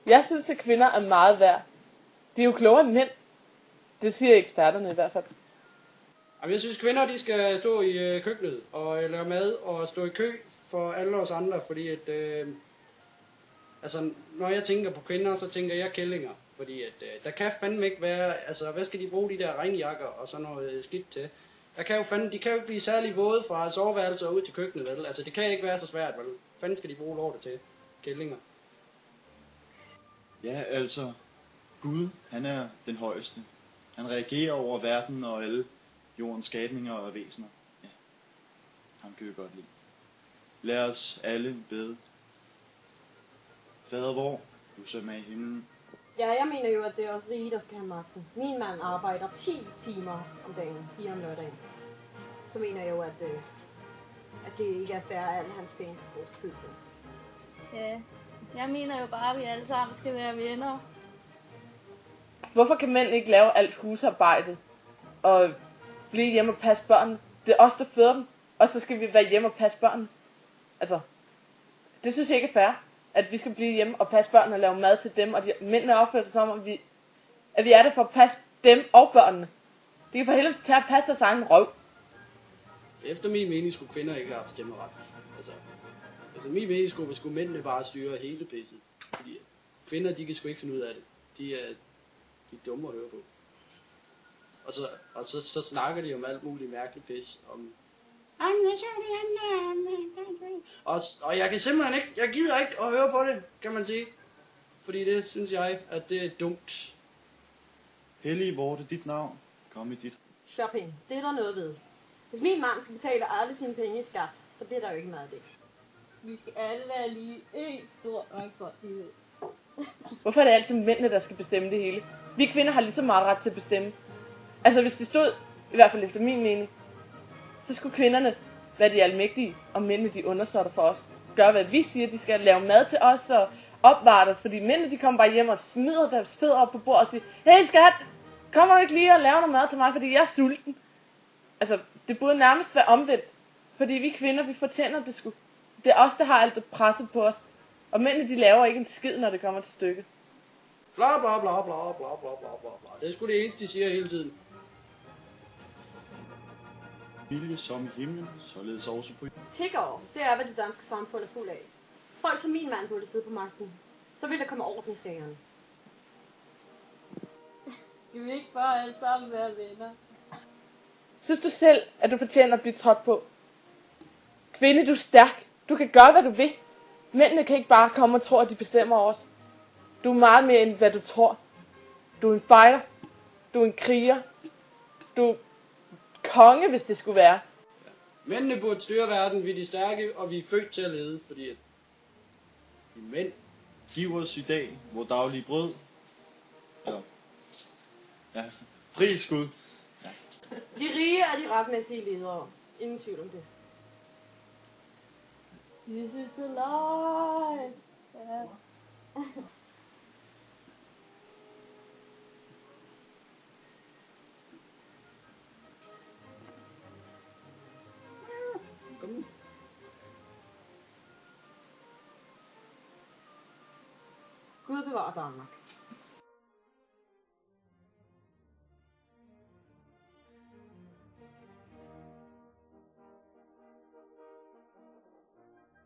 Jeg synes, at kvinder er meget værd. De er jo klogere end mænd. Det siger eksperterne i hvert fald. Jamen, jeg synes, kvinder de skal stå i køkkenet og lave mad og stå i kø for alle os andre, fordi at, altså, når jeg tænker på kvinder, så tænker jeg kællinger, fordi at, der kan fandme ikke være, altså, hvad skal de bruge de der regnjakker og sådan noget skidt til? De kan jo ikke blive særlig våde fra soveværelser og ud til køkkenet, vel? Altså, det kan ikke være så svært, vel? Fanden skal de bruge lortet til? Kællinger. Ja, altså, Gud, han er den højeste. Han reagerer over verden og alle jordens skabninger og væsener. Ja, ham kan vi godt lide. Lad os alle bede. Fader vor, du som er i himlen. Ja, jeg mener jo, at det er også rige, der skal have magten. Min mand arbejder 10 timer om dagen, 4 om lørdagen. Så mener jeg jo, at det ikke er fair, at alle hans penge skal gå til købet. Ja, jeg mener jo bare, at vi alle sammen skal være venner. Hvorfor kan mænd ikke lave alt husarbejdet og blive hjemme og passe børnene? Det er os, der føder dem, og så skal vi være hjemme og passe børnene. Altså, det synes jeg ikke er fair, at vi skal blive hjemme og passe børnene og lave mad til dem, og mændene opfører sig som, at vi er der for at passe dem og børnene. De kan for helvede tage at passe deres egen røv. Efter min mening skulle kvinder ikke have stemmeret. Altså min mening skulle mændene bare styre hele pisset. Fordi kvinder, de kan sgu ikke finde ud af det. De er dumme at høre på. Og så snakker de om alt muligt mærkeligt pis. Og jeg kan simpelthen ikke, jeg gider ikke at høre på det, kan man sige. Fordi det synes jeg, at det er dumt. Hellige vorte, dit navn, kom i dit. Shopping, det er der noget ved. Hvis min mand skal betale alle sine penge i skat, så bliver der jo ikke meget af det. Vi skal alle være lige en stor mangfoldighed. Hvorfor er det altid mændene, der skal bestemme det hele? Vi kvinder har lige så meget ret til at bestemme. Altså hvis det stod, i hvert fald efter min mening, så skulle kvinderne være de almægtige, og mændene de undersåtter for os. Gør hvad vi siger, de skal lave mad til os og opvarte os, fordi mændene de kommer bare hjem og smider deres fødder op på bordet og siger, hey skat, kommer du ikke lige og lave noget mad til mig, fordi jeg er sulten. Altså det burde nærmest være omvendt, fordi vi kvinder, vi fortjener det sgu. Det er os, der har alt det presset på os, og mændene de laver ikke en skid, når det kommer til stykket. Bla bla bla bla bla bla bla bla. Det er sgu det eneste, de siger hele tiden. Vilje som i himlen, således også på. Tigger, det er, hvad det danske samfund er fuld af. Folk som min mand burde sidde på magten. Så vil der komme orden i sagerne. Vi vil ikke bare alle sammen være venner. Synes du selv, at du fortjener at blive trådt på? Kvinde, du er stærk. Du kan gøre, hvad du vil. Mændene kan ikke bare komme og tro, at de bestemmer over os. Du er meget mere end hvad du tror. Du er en fighter. Du er en kriger. Du er konge, hvis det skulle være. Ja. Mændene burde styre verden, vi er de stærke, og vi er født til at lede, fordi at vi er mænd. Giv os i dag vor daglige brød. Ja, pris Gud. Ja. De rige er de retmæssige ledere. Ingen tvivl om det. This is the life. Ja. Kom nu. Gud bevarer Danmark.